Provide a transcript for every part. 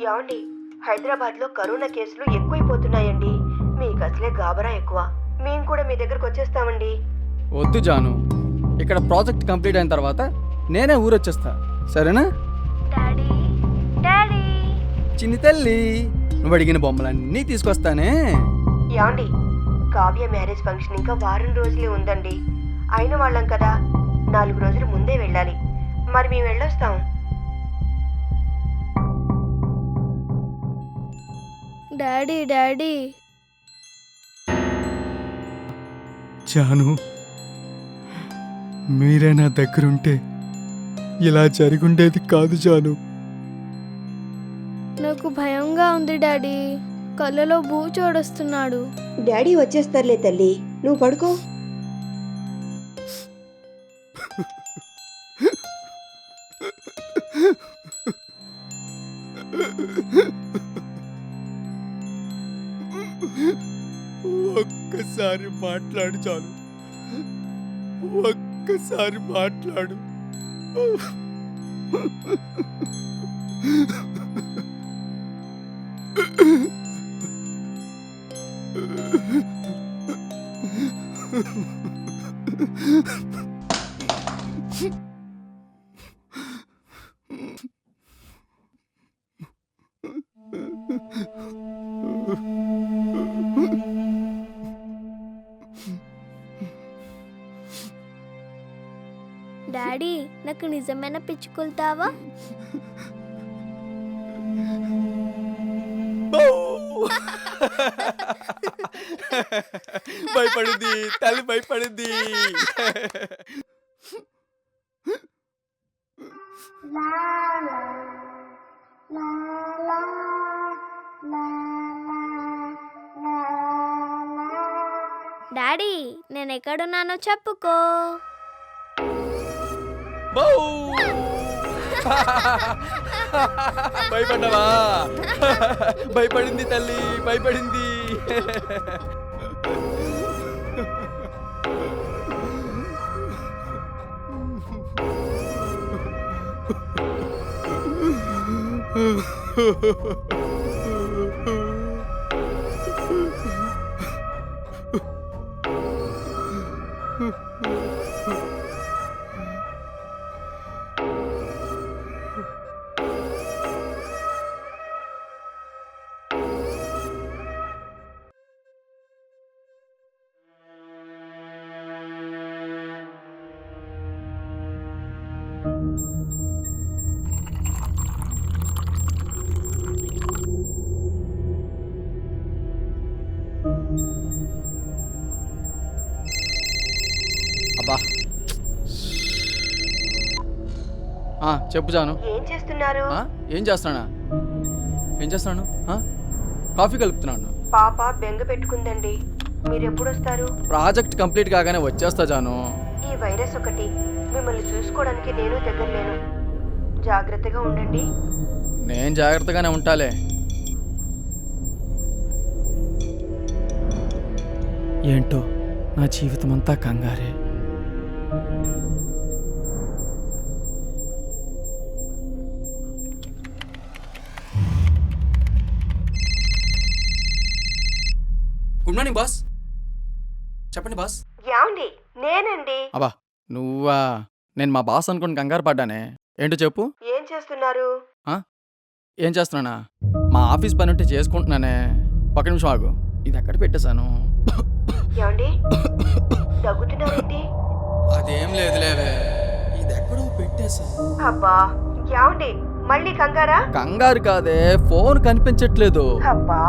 యాండి హైదరాబాద్లో కరోనా కేసులు ఎక్కువైపోతున్నాయండి. మీకు అసలే గాబరా ఎక్కువ. మేము కూడా మీ దగ్గరకు వచ్చేస్తామండి. వద్దు జాను, ఇక్కడ ప్రాజెక్ట్ కంప్లీట్ అయిన తర్వాత నేనే ఊరొచ్చేస్తా, సరేనా? డాడీ డాడీ చిన్ని తల్లి, నువ్వు అడిగిన బొమ్మలన్నీ తీసుకొస్తానే. యాండి కావ్య మ్యారేజ్ ఫంక్షన్ ఇంకా వారం రోజులే ఉందండి. అయిన వాళ్ళం కదా, 4 రోజులు ముందే వెళ్ళాలి. మరి మేము వెళ్ళొస్తాం. డాడీ డాడీ జాను, మీరే నా దగ్గరుంటే ఇలా జరుగుండేది కాదు జాను. నాకు భయంగా ఉంది డాడీ. కళ్ళలో బూచోడొస్తున్నాడు. డాడీ వచ్చేస్తారులే తల్లి, నువ్వు పడుకో. ఒక్కసారి మాట్లాడు చాలు, ఒక్కసారి మాట్లాడు. డాడీ నాకు నిజమైన పిచ్చుకొల్తావా? భయపడింది తల్లి, భయపడింది. డాడీ నేను ఎక్కడున్నానో చెప్పుకో. భయపడ్డావా? భయపడింది తల్లి, భయపడింది. అబ్బా, చెప్పు జాను. ఏం చేస్తున్నారు? ఏం చేస్తున్నానా? ఏం చేస్తున్నాను? కాఫీ కలుపుతున్నాను. పాప బెంగ పెట్టుకుందండి. మీరెప్పుడొస్తారు? ప్రాజెక్ట్ కంప్లీట్ కాగానే వచ్చేస్తా జాను. ఈ వైరస్ ఒకటి, మిమ్మల్ని చూసుకోవడానికి నేను దగ్గర లేను. జాగ్రత్తగా ఉండండి. నేను జాగ్రత్తగానే ఉంటాలే. ఏంటో నా జీవితం అంతా కంగారే. Good morning boss. చెప్పండి బాస్. యాండి నేనండి. అబ్బా నువ్వా? నేను మా బాస్ అనుకుని కంగారు పడ్డానే. ఏంటో చెప్పు. ఏం చేస్తున్నారు? ఏం చేస్తున్నానా? మా ఆఫీస్ పని ఉంటే చేసుకుంటున్నానే. ఒక్క నిమిషం ఆగు, ఇది ఎక్కడ పెట్టేశాను? యాండి దగ్గుతున్నారేంటి? అదేం లేదులేవే, ఇది ఎక్కడో పెట్టేశాను. అబ్బా యాండి మళ్ళీ కంగారా? కంగారు కాదే, ఫోన్ కనిపించట్లేదు. అబ్బా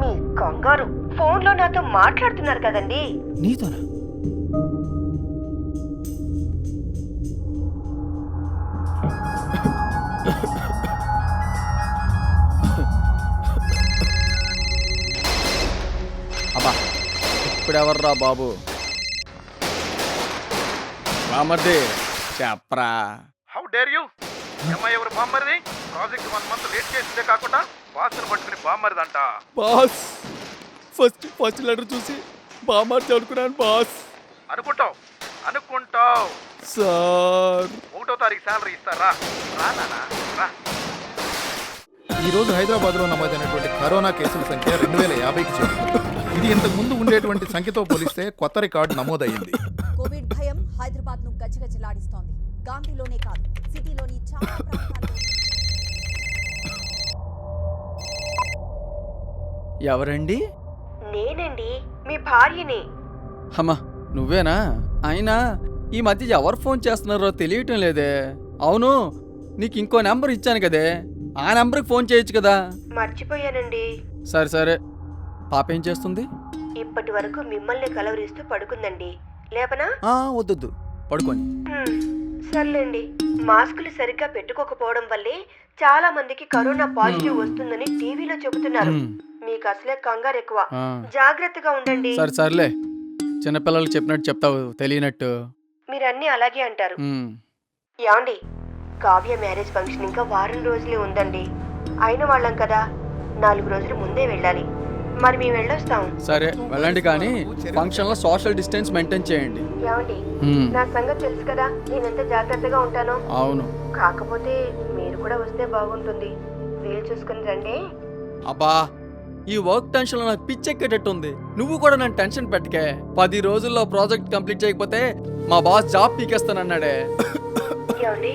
మీ కంగారు. ఫోన్లో నాతో మాట్లాడుతున్నారు కదండి. నీతోనా? అబ్బా ఇప్పుడెవర్రా బాబు? బామర్ది చెప్పరా. How dare you? అమ్మాయి ఎవరు బామ్మరిది? ప్రాజెక్ట్ 1 month లేట్ చేసిందే కాకుండా బాస్ను పట్టుకుని బామ్మరిదంట. బాస్, ఫస్ట్ లెటర్ చూసి బామర్ది అనుకున్నాను బాస్. అనుకుంటావు సార్ 1వ తారీఖు శాలరీ ఇస్తారా? రా నాన్న రా. ఈ రోజు హైదరాబాద్లో నమోదైనటువంటి కరోనా కేసుల సంఖ్య 2050కి చేరింది. ఇది ఇంతకు ముందు ఉండేటువంటి సంఖ్యతో పోలిస్తే కొత్త రికార్డు నమోదయ్యింది. కోవిడ్ భయం హైదరాబాద్ ను గజగజలాడిస్తోంది. గాంధీలోనే కాదు, సిటీలోని చాలా ప్రాంతాల్లో ఎవరండి? నేనండి, మీ భార్యని. అమ్మా నువ్వేనా? అయినా ఈ మధ్య ఎవరు ఫోన్ చేస్తున్నారో తెలియటం లేదే. అవును, నీకు ఇంకో నెంబర్ ఇచ్చాను కదే, ఆ నెంబర్కి ఫోన్ చేయొచ్చు కదా. మర్చిపోయానండి. సరే సరే, పాప ఏం చేస్తుంది? ఇప్పటి వరకు మిమ్మల్ని కలవరిస్తూ పడుకుందండి. లేపనా? వద్దొద్దు, పడుకొని. సర్లేండి. మాస్కులు సరిగ్గా పెట్టుకోకపోవడం వల్లే చాలా మందికి కరోనా పాజిటివ్ వస్తుందని టీవీలో చెబుతున్నారు. మీకు అసలే కంగారు ఎక్కువ. జాగ్రత్తగా ఉండండి. సరే సర్లే, చిన్నపిల్లలకు చెప్పినట్టు చెప్తావు తెలియనట్టు. మీరన్నీ అలాగే అంటారు. యాండి, కావ్య మ్యారేజ్ ఫంక్షన్ ఇంకా వారం రోజులే ఉందండి. అయిన వాళ్ళం కదా, 4 రోజులు ముందే వెళ్ళాలి. మరి మేము వెళ్ళొస్తాం. సరే వెళ్ళండి, కానీ ఫంక్షన్ లో సోషల్ డిస్టెన్స్ మెయింటైన్ చేయండి. యాండి, నా సంగతి తెలుసు కదా, నేనెంత జాగ్రత్తగా ఉంటానో. అవును. కాకపోతే మీరు కూడా వస్తే బాగుంటుంది. వీలు చూసుకుని రండి. అబ్బా, ఈ వర్క్ టెన్షన్ లో నాకు పిచ్చెక్కేటట్టుంది. నువ్వు కూడా నన్ను టెన్షన్ పెట్టకే. 10 రోజుల్లో ప్రాజెక్ట్ కంప్లీట్ చేయకపోతే మా బాస్ జాబ్ పీకేస్తానన్నాడే. ఏమండి,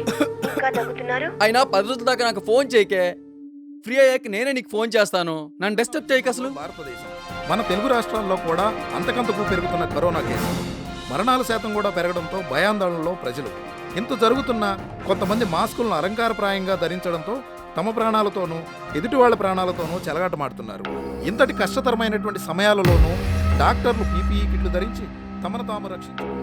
ఇంకా తగ్గుతున్నారు? అయినా 10 రోజుల దాకా నాకు ఫోన్ చేయకే. ఫ్రీ అయ్యాక నేనే నీకు ఫోన్ చేస్తాను. నన్ను డిస్టర్బ్ చేయక. అసలు భారతదేశం, మన తెలుగు రాష్ట్రాల్లో కూడా అంతకంతకు పెరుగుతున్న కరోనా కేసులు, మరణాల శాతం కూడా పెరగడంతో భయాందోళనలో ప్రజలు. ఇంత జరుగుతున్నా కొంతమంది మాస్కులను అలంకారప్రాయంగా ధరించడంతో తమ ప్రాణాలతోనూ ఎదుటి వాళ్ళ ప్రాణాలతోనూ చెలగాటమాడుతున్నారు. ఇంతటి కష్టతరమైనటువంటి సమయాలలోనూ డాక్టర్లు పీపీఈ కిట్లు ధరించి తమను తాము రక్షించారు.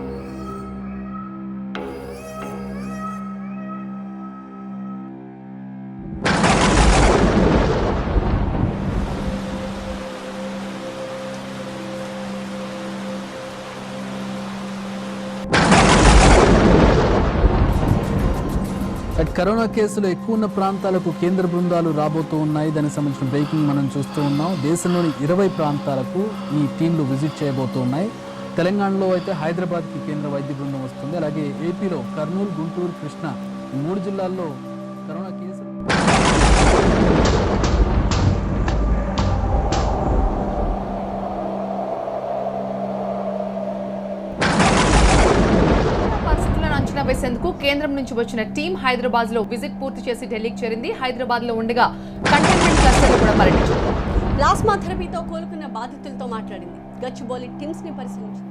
కరోనా కేసులు ఎక్కువ ఉన్న ప్రాంతాలకు కేంద్ర బృందాలు రాబోతూ ఉన్నాయి. దానికి సంబంధించిన బ్రేకింగ్ మనం చూస్తూ ఉన్నాం. దేశంలోని 20 ప్రాంతాలకు ఈ టీంలు విజిట్ చేయబోతూ ఉన్నాయి. తెలంగాణలో అయితే హైదరాబాద్కి కేంద్ర వైద్య బృందం వస్తుంది. అలాగే ఏపీలో కర్నూలు, గుంటూరు, కృష్ణా ఈ 3 జిల్లాల్లో కరోనా కేసులు. అంచనా వేసేందుకు కేంద్రం నుంచి వచ్చిన టీం హైదరాబాద్ లో విజిట్ పూర్తి చేసి ఢిల్లీకి చేరింది. హైదరాబాద్ లో ఉండగా కంటైన్మెంట్ క్లస్టర్లో కూడా పర్యటించింది. ప్లాస్మా థెరపీతో కోలుకున్న బాధితులతో మాట్లాడింది. గచ్చిబౌలి టిమ్స్ ని పరిశీలించింది.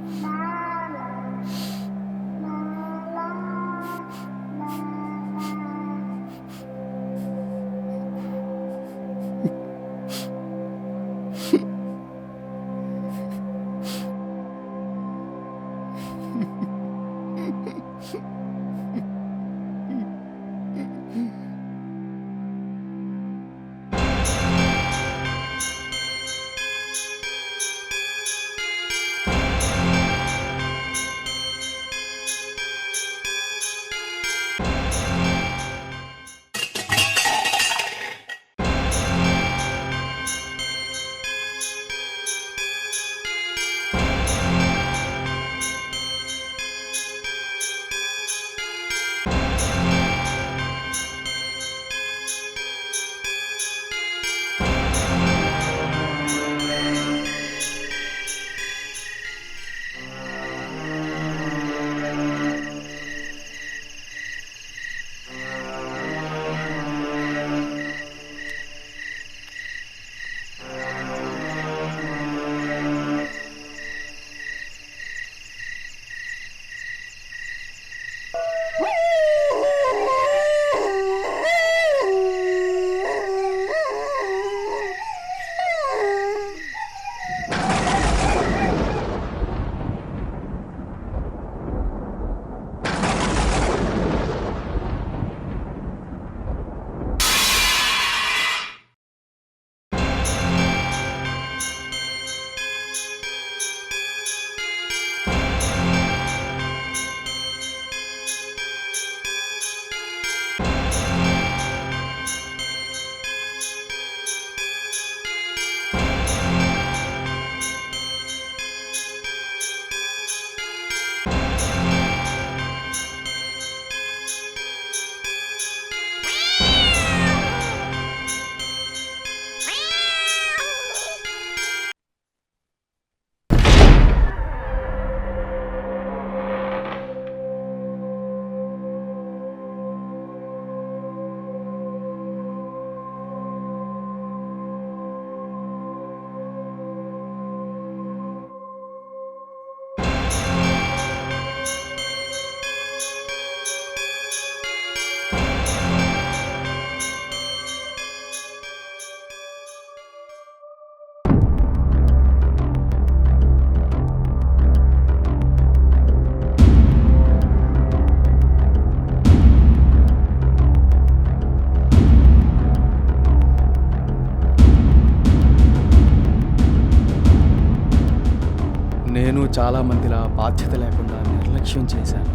చాలా మందిలా బాధ్యత లేకుండా నిర్లక్ష్యం చేశాను.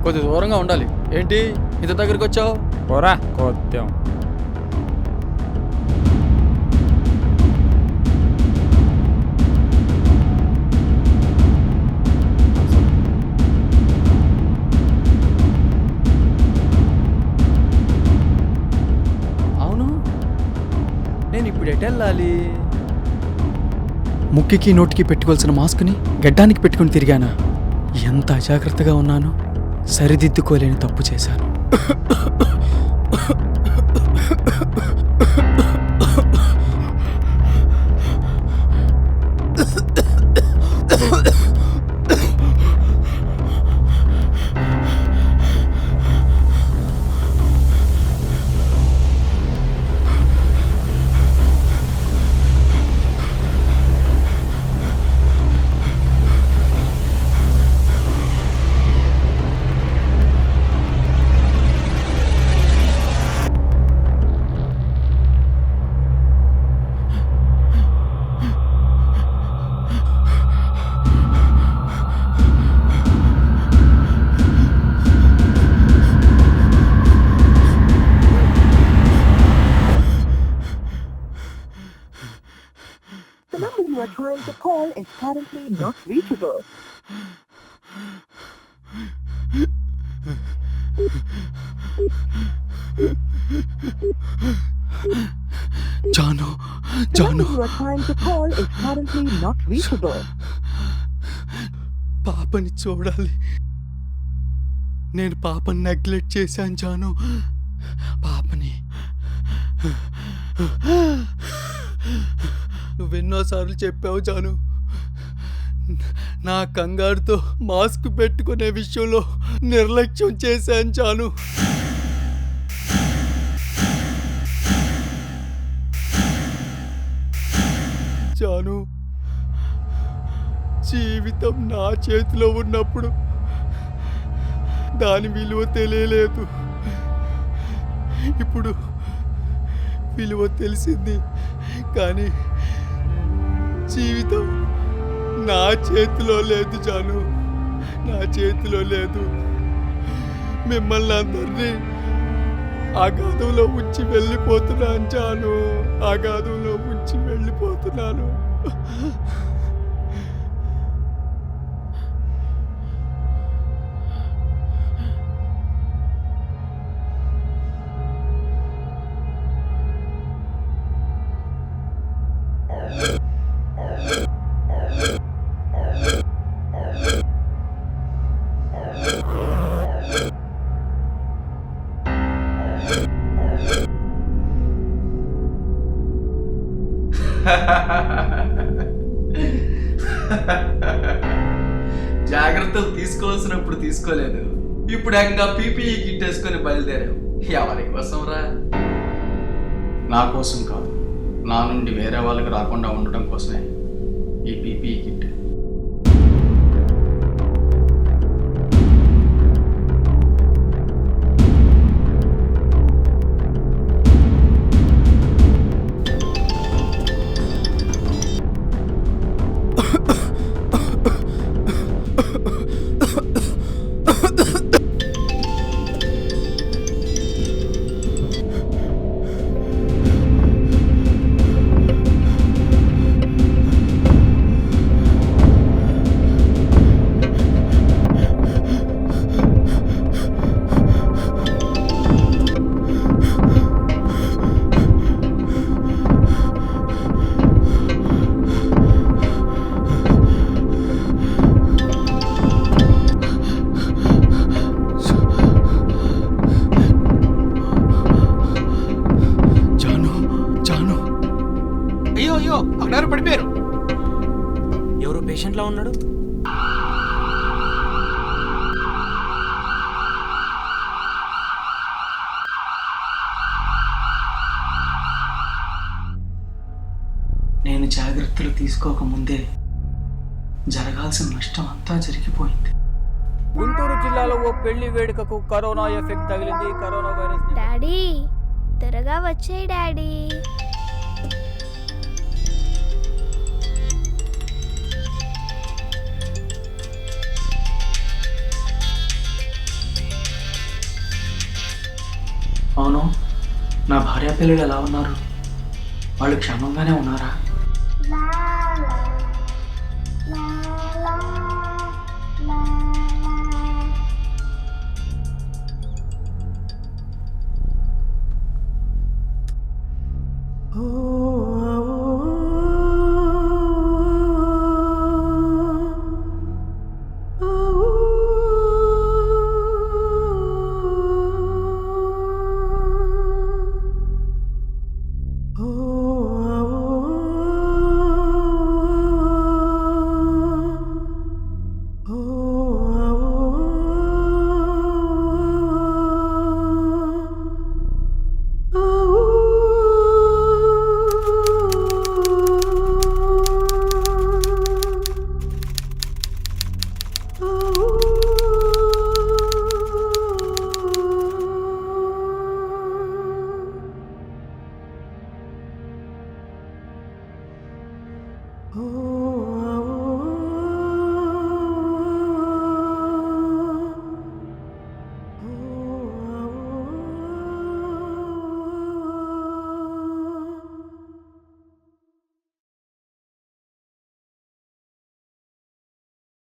కొద్ది దూరంగా ఉండాలి. ఏంటి ఇంత దగ్గరికి వచ్చావు? పోరా కొద్దాం. అవును, నేను ఇప్పుడు ఎటు వెళ్ళాలి? ముక్కికి నోటికి పెట్టుకోవాల్సిన మాస్క్ని గడ్డానికి పెట్టుకుని తిరిగానా? ఎంత అజాగ్రత్తగా ఉన్నాను. సరిదిద్దుకోలేని తప్పు చేశాను. The number you are trying to call is currently not reachable. Janu, The Janu, number you are trying to call is currently not reachable. పాపని చూడాలి. నేను పాపని నెగ్లెక్ట్ చేశాను జాను. పాపని నువ్వెన్నోసార్లు చెప్పావు జాను, నా కంగారుతో మాస్క్ పెట్టుకునే విషయంలో నిర్లక్ష్యం చేశాను జాను. జాను, జీవితం నా చేతిలో ఉన్నప్పుడు దాని విలువ తెలియలేదు. ఇప్పుడు విలువ తెలిసింది, కానీ జీవితం నా చేతిలో లేదు జాను, నా చేతిలో లేదు. మిమ్మల్ని అందరినీ అగాధంలో ఉంచి వెళ్ళిపోతున్నాను జాను, అగాధంలో ఉంచి వెళ్ళిపోతున్నాను. జాగ్రత్తలు తీసుకోవాల్సినప్పుడు తీసుకోలేదు. ఇప్పుడు ఏకంగా పీపీఈ కిట్ వేసుకొని బయలుదేరావు. ఎవరి కోసం రా? నా కోసం కాదు, నా నుండి వేరే వాళ్ళకి రాకుండా ఉండటం కోసమే ఈ పీపీఈ కిట్. అక్కడ పడిపోయారు. ఎవరు పేషెంట్లా ఉన్నాడు? నేను జాగ్రత్తలు తీసుకోకముందే జరగాల్సిన నష్టం అంతా జరిగిపోయింది. గుంటూరు జిల్లాలో ఓ పెళ్లి వేడుకకు కరోనా ఎఫెక్ట్ తగిలింది. Corona virus. డాడీ త్వరగా వచ్చేయి డాడీ. నా భార్య పిల్లలు ఎలా ఉన్నారు? వాళ్ళు క్షేమంగానే ఉన్నారా? Oh